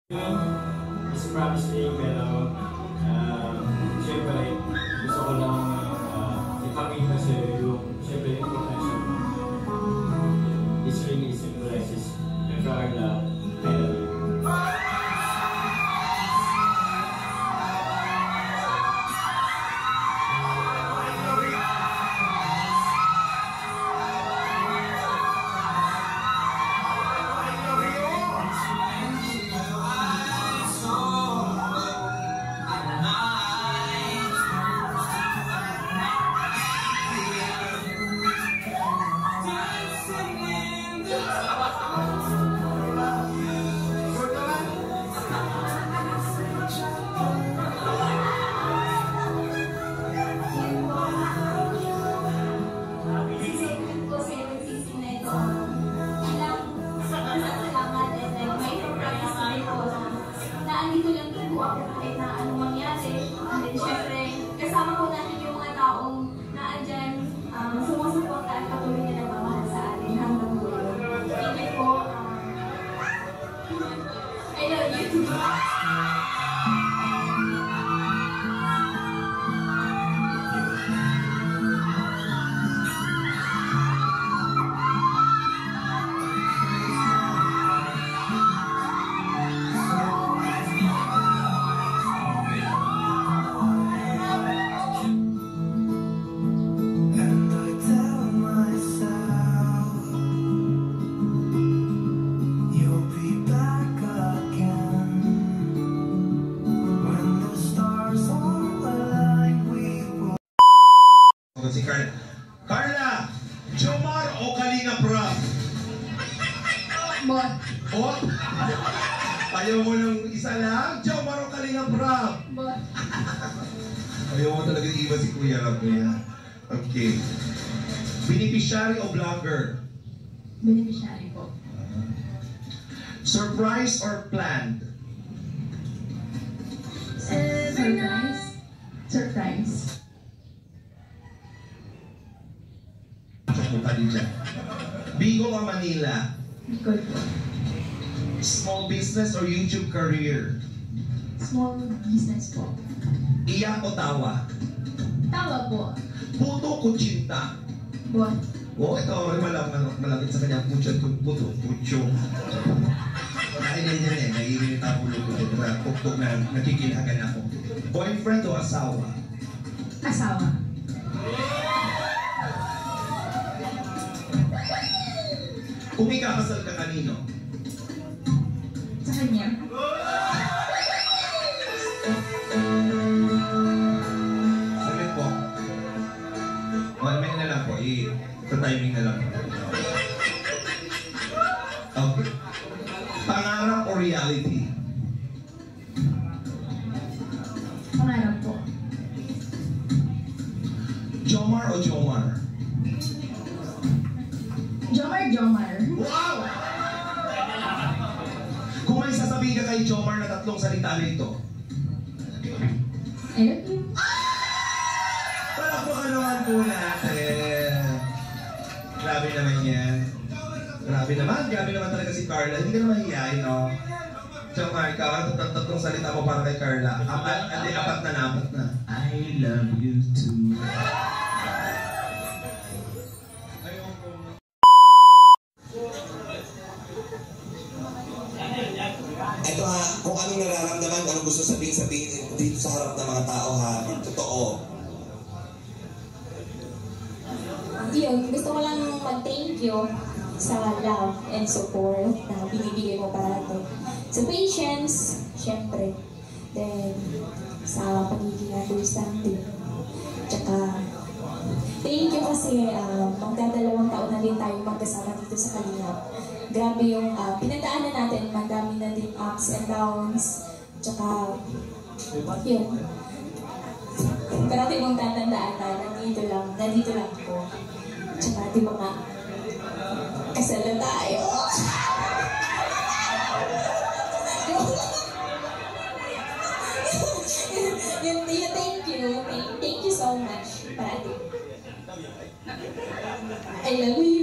Is promising, pero siyempre gusto ko lang ipakita sa'yo yung siyempre yung potential. This really symbolizes the Carla Melody. Nandito lang din po ako kahit na anong mangyari. And then, syempre, kasama po natin yung mga taong naandyan, sumusuporta at patuloy na nagmamahal sa atin hanggang dulo. Thank you po. I love you too. Si Carla. Carla! Jomar o Kalinga Prab? Bot. Bot? Ayaw mo ng isa lang? Jomar o Kalinga Prab? Bot. Ayaw mo talaga iba si Kuya Rab niya. Okay. Beneficiary o vlogger? Beneficiary po. Surprise or planned? Surprise. Surprise. Punta din dyan. Bicol or Manila? Bicol po. Small business or YouTube career? Small business po. Iyak o tawa? Tawa po. Puto o kutsinta? Bot. Oo, ito malapit sa kanya. Puto. Nakainin niya eh. Naiinit ang ulo ko. Tuktok na nakikilagan ako. Boyfriend o asawa? Asawa. Kung ikakasal ka kanino? Sa kanya. Saglit po. 1 minute na lang po. Sa timing na lang. Okay. Pangarap o reality? Pangarap po. Jomar o Jomar? Jomar. Wow! Kung may sasabihin ka kay Jomar na 3 salita rito. I love you. Palakpakan naman po natin. Grabe naman yan. Grabe naman talaga si Carla. Hindi ka naman hiyain, no? Jomar, ikaw, 3 salita mo para kay Carla. Apat na. I love you too. Ito ha, kung anong nararamdaman, anong gusto sabihin dito sa harap ng mga tao ha, totoo. Yun, gusto ko lang mag-thank you sa love and support na binibigay mo parati. Sa patience, syempre. Then, sa pagiging understanding. Tsaka, thank you kasi magdadalawang taon na din tayo magkasama dito sa Kalingap. Grabe yung pinagdaanan natin, madami na din ups and downs. Tsaka, yun. Parati mong tatandaan na nandito lang po. Tsaka, di ba nga, kasal na tayo. Thank you so much. Parati. I love you.